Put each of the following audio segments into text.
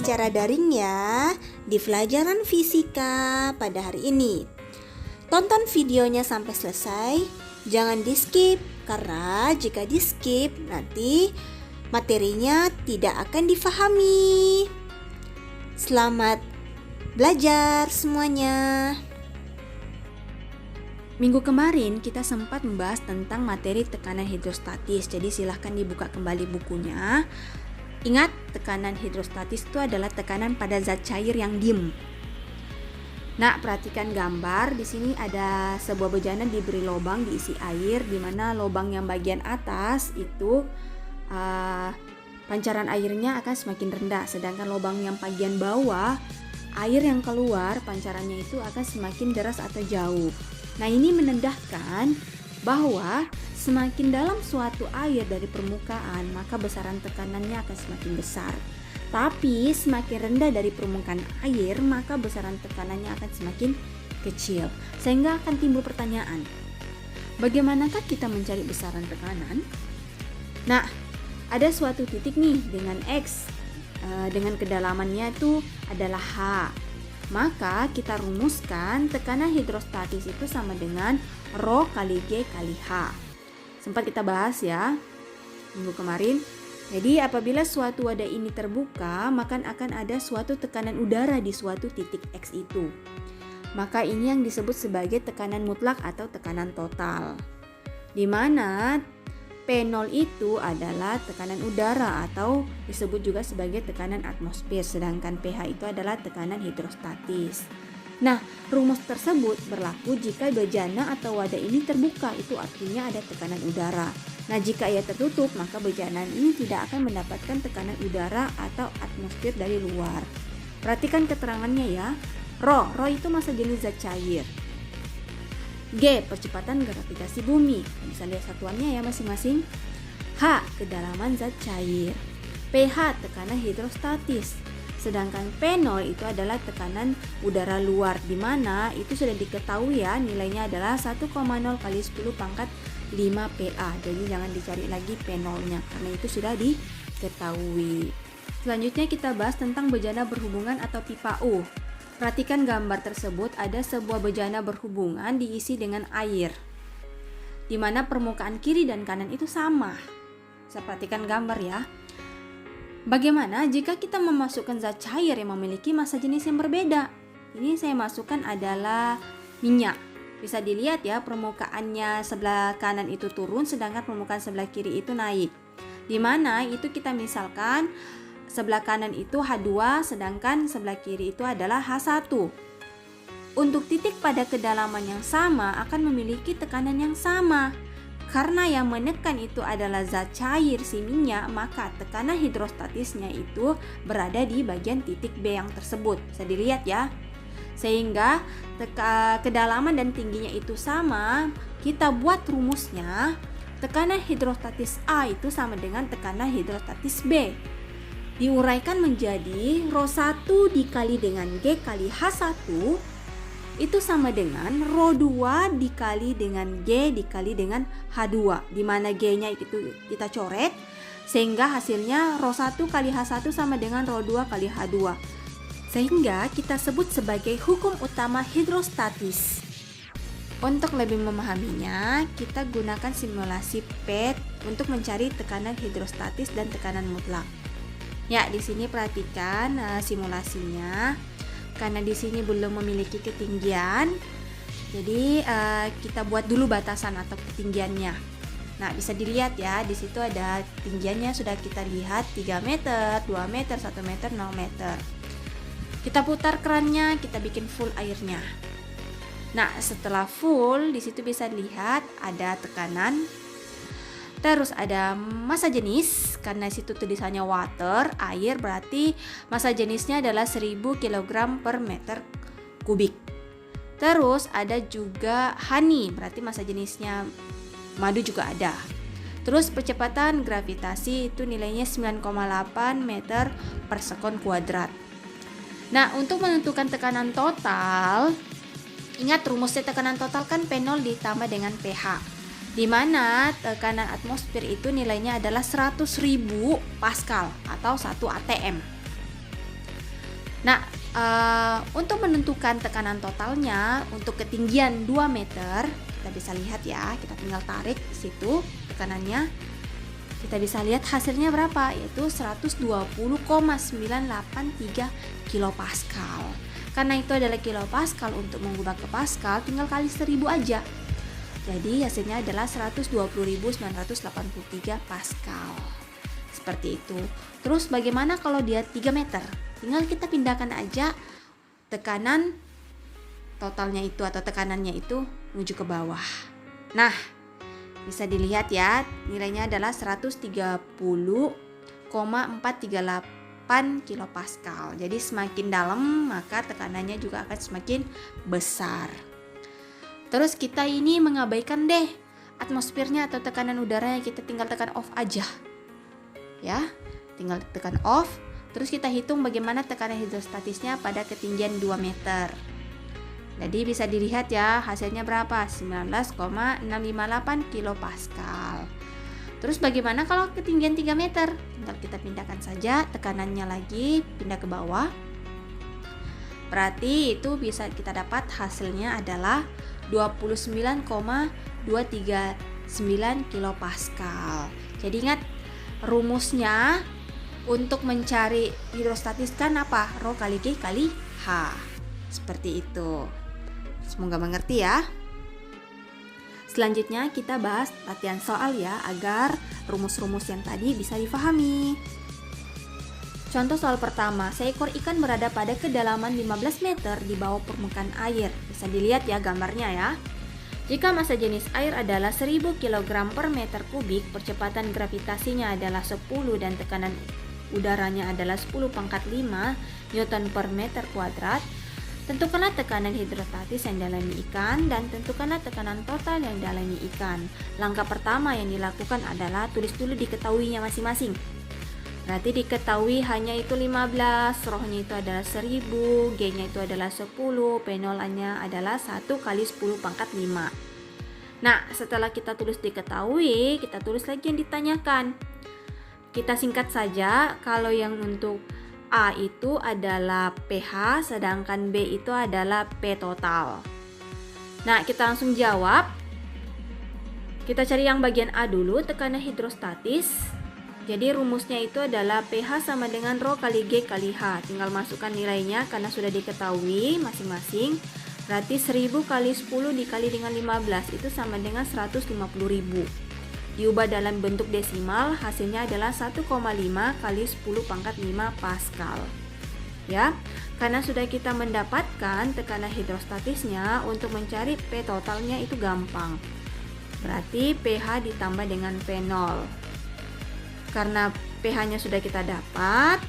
secara daring ya di pelajaran fisika pada hari ini. Tonton videonya sampai selesai, jangan di-skip karena jika di-skip nanti materinya tidak akan difahami. Selamat belajar semuanya. Minggu kemarin kita sempat membahas tentang materi tekanan hidrostatis. Jadi silahkan dibuka kembali bukunya. Ingat, tekanan hidrostatis itu adalah tekanan pada zat cair yang diem. Nah, perhatikan gambar. Di sini ada sebuah bejana diberi lubang diisi air, di mana lubang yang bagian atas itu pancaran airnya akan semakin rendah, sedangkan lubang yang bagian bawah air yang keluar pancarannya itu akan semakin deras atau jauh. Nah, ini menandakan bahwa semakin dalam suatu air dari permukaan, maka besaran tekanannya akan semakin besar. Tapi semakin rendah dari permukaan air, maka besaran tekanannya akan semakin kecil. Sehingga akan timbul pertanyaan, bagaimanakah kita mencari besaran tekanan? Nah, ada suatu titik nih dengan X, dengan kedalamannya itu adalah H. Maka kita rumuskan tekanan hidrostatis itu sama dengan Rho kali G kali H. Sempat kita bahas ya minggu kemarin. Jadi apabila suatu wadah ini terbuka, maka akan ada suatu tekanan udara di suatu titik X itu. Maka ini yang disebut sebagai tekanan mutlak atau tekanan total. Di mana P0 itu adalah tekanan udara atau disebut juga sebagai tekanan atmosfer, sedangkan pH itu adalah tekanan hidrostatis. Nah, rumus tersebut berlaku jika bejana atau wadah ini terbuka, itu artinya ada tekanan udara. Nah, jika ia tertutup, maka bejana ini tidak akan mendapatkan tekanan udara atau atmosfer dari luar. Perhatikan keterangannya ya. Rho itu massa jenis zat cair. G, percepatan gravitasi bumi. Bisa lihat satuannya ya masing-masing. H, kedalaman zat cair. pH, tekanan hidrostatis. Sedangkan P0 itu adalah tekanan udara luar, di mana itu sudah diketahui ya, nilainya adalah 1,0 kali 10 pangkat 5 PA. Jadi jangan dicari lagi P0-nya karena itu sudah diketahui. Selanjutnya kita bahas tentang bejana berhubungan atau pipa U. Perhatikan gambar tersebut, ada sebuah bejana berhubungan diisi dengan air, di mana permukaan kiri dan kanan itu sama. Saya perhatikan gambar ya. Bagaimana jika kita memasukkan zat cair yang memiliki massa jenis yang berbeda? Ini saya masukkan adalah minyak. Bisa dilihat ya, permukaannya sebelah kanan itu turun, sedangkan permukaan sebelah kiri itu naik. Di mana itu kita misalkan sebelah kanan itu H2, sedangkan sebelah kiri itu adalah H1. Untuk titik pada kedalaman yang sama akan memiliki tekanan yang sama. Karena yang menekan itu adalah zat cair si minyak, maka tekanan hidrostatisnya itu berada di bagian titik B yang tersebut. Bisa dilihat ya. Sehingga kedalaman dan tingginya itu sama, kita buat rumusnya. Tekanan hidrostatis A itu sama dengan tekanan hidrostatis B. Diuraikan menjadi Rho1 dikali dengan G kali H1 itu sama dengan Rho2 dikali dengan G dikali dengan H2, di mana G-nya itu kita coret sehingga hasilnya Rho1 kali H1 sama dengan Rho2 kali H2, sehingga kita sebut sebagai hukum utama hidrostatis. Untuk lebih memahaminya, kita gunakan simulasi PET untuk mencari tekanan hidrostatis dan tekanan mutlak. Ya, di sini perhatikan simulasinya. Karena di sini belum memiliki ketinggian, jadi kita buat dulu batasan atau ketinggiannya. Nah, bisa dilihat ya, di situ ada ketinggiannya sudah kita lihat 3 meter, 2 meter, 1 meter, 0 meter. Kita putar kerannya, kita bikin full airnya. Nah, setelah full, di situ bisa lihat ada tekanan. Terus ada massa jenis, karena situ tulisannya water, air, berarti massa jenisnya adalah 1000 kg per meter kubik. Terus ada juga honey, berarti massa jenisnya madu juga ada. Terus percepatan gravitasi itu nilainya 9,8 meter per sekon kuadrat. Nah, untuk menentukan tekanan total, ingat rumusnya tekanan total kan P0 ditambah dengan pH. Di mana tekanan atmosfer itu nilainya adalah 100.000 Pascal atau 1 atm. Nah, untuk menentukan tekanan totalnya untuk ketinggian 2 meter, kita bisa lihat ya, kita tinggal tarik di situ tekanannya. Kita bisa lihat hasilnya berapa, yaitu 120,983 kilopascal. Karena itu adalah kilopascal, untuk mengubah ke pascal tinggal kali 1000 aja. Jadi hasilnya adalah 120.983 pascal. Seperti itu. Terus bagaimana kalau dia 3 meter? Tinggal kita pindahkan aja tekanan totalnya itu atau tekanannya itu menuju ke bawah. Nah, bisa dilihat ya, nilainya adalah 130,438 kilopascal. Jadi semakin dalam maka tekanannya juga akan semakin besar. Terus kita ini mengabaikan deh atmosfernya atau tekanan udaranya, kita tinggal tekan off aja. Ya, tinggal tekan off. Terus kita hitung bagaimana tekanan hidrostatisnya pada ketinggian 2 meter. Jadi bisa dilihat ya, hasilnya berapa? 19,658 kilopascal. Terus bagaimana kalau ketinggian 3 meter? Tinggal kita pindahkan saja tekanannya lagi, pindah ke bawah. Berarti itu bisa kita dapat hasilnya adalah 29,239 kilopascal. Jadi ingat rumusnya untuk mencari hidrostatis kan apa? Rho kali G kali H. Seperti itu. Semoga mengerti ya. Selanjutnya kita bahas latihan soal ya, agar rumus-rumus yang tadi bisa difahami. Contoh soal pertama, seekor ikan berada pada kedalaman 15 meter di bawah permukaan air. Bisa dilihat ya gambarnya ya. Jika massa jenis air adalah 1000 kg per meter kubik, percepatan gravitasinya adalah 10 dan tekanan udaranya adalah 10 pangkat 5 Newton per meter kuadrat. Tentukanlah tekanan hidrostatis yang dialami ikan dan tentukanlah tekanan total yang dialami ikan. Langkah pertama yang dilakukan adalah tulis dulu diketahuinya masing-masing. Berarti diketahui hanya itu 15, rohnya itu adalah 1000, G-nya itu adalah 10, penolannya adalah 1 kali 10 pangkat 5. Nah, setelah kita tulis diketahui, kita tulis lagi yang ditanyakan. Kita singkat saja, kalau yang untuk A itu adalah pH, sedangkan B itu adalah P total. Nah, kita langsung jawab. Kita cari yang bagian A dulu, tekanan hidrostatis. Jadi rumusnya itu adalah pH sama dengan Rho kali G kali H. Tinggal masukkan nilainya karena sudah diketahui masing-masing. Berarti 1000 kali 10 dikali dengan 15 itu sama dengan 150.000. Diubah dalam bentuk desimal, hasilnya adalah 1,5 kali 10 pangkat 5 pascal. Ya, karena sudah kita mendapatkan tekanan hidrostatisnya, untuk mencari P totalnya itu gampang. Berarti pH ditambah dengan P0. Karena pH-nya sudah kita dapat,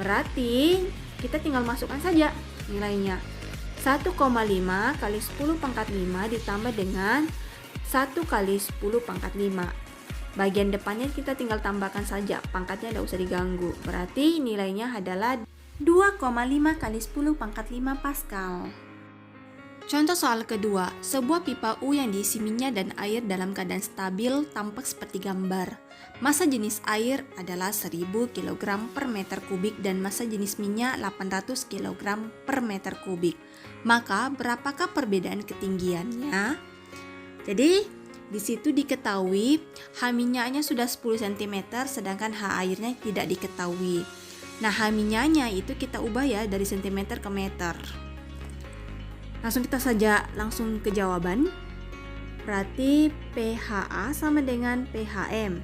berarti kita tinggal masukkan saja nilainya. 1,5 kali 10 pangkat 5 ditambah dengan 1 kali 10 pangkat 5. Bagian depannya kita tinggal tambahkan saja, pangkatnya tidak usah diganggu. Berarti nilainya adalah 2,5 kali 10 pangkat 5 pascal. Contoh soal kedua, sebuah pipa U yang diisi minyak dan air dalam keadaan stabil tampak seperti gambar. Massa jenis air adalah 1000 kg per meter kubik dan massa jenis minyak 800 kg per meter kubik. Maka berapakah perbedaan ketinggiannya? Jadi di situ diketahui H minyaknya sudah 10 cm sedangkan H airnya tidak diketahui. Nah, H minyaknya itu kita ubah ya dari cm ke meter. Langsung ke jawaban. Berarti PHA sama dengan PHM.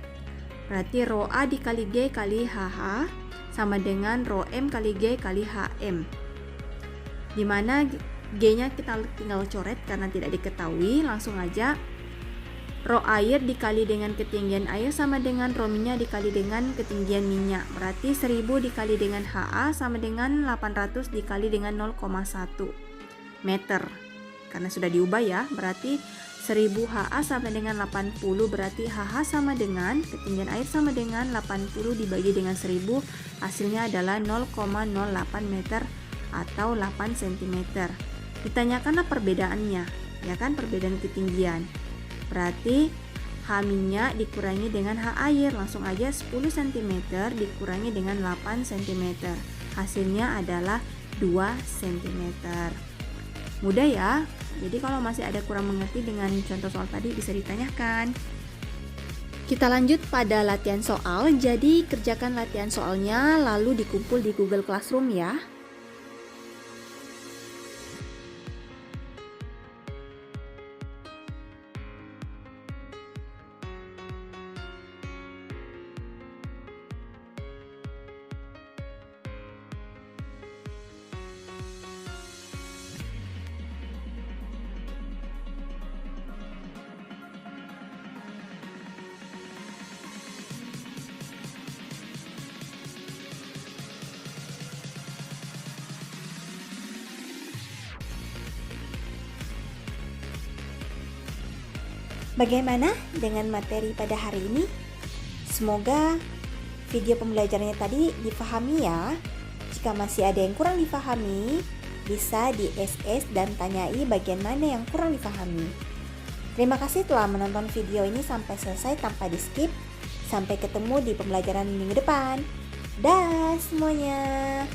Berarti Rho A dikali G kali HH sama dengan Rho M kali G kali HM. Dimana G-nya kita tinggal coret karena tidak diketahui, langsung aja Rho air dikali dengan ketinggian air sama dengan Rho minyak dikali dengan ketinggian minyak. Berarti 1000 dikali dengan HA sama dengan 800 dikali dengan 0,1 meter. Karena sudah diubah ya, berarti 1000 HA sama dengan 80, berarti HH sama dengan ketinggian air sama dengan 80 dibagi dengan 1000, hasilnya adalah 0,08 meter atau 8 cm. Ditanyakanlah perbedaannya, ya kan, perbedaan ketinggian. Berarti H minyak dikurangi dengan H air, langsung aja 10 cm dikurangi dengan 8 cm. Hasilnya adalah 2 cm. Mudah ya? Jadi kalau masih ada kurang mengerti dengan contoh soal tadi bisa ditanyakan. Kita lanjut pada latihan soal. Jadi kerjakan latihan soalnya lalu dikumpul di Google Classroom ya. Bagaimana dengan materi pada hari ini? Semoga video pembelajarannya tadi dipahami ya. Jika masih ada yang kurang dipahami, bisa di SS dan tanyai bagian mana yang kurang dipahami. Terima kasih telah menonton video ini sampai selesai tanpa di skip. Sampai ketemu di pembelajaran minggu depan. Dah semuanya.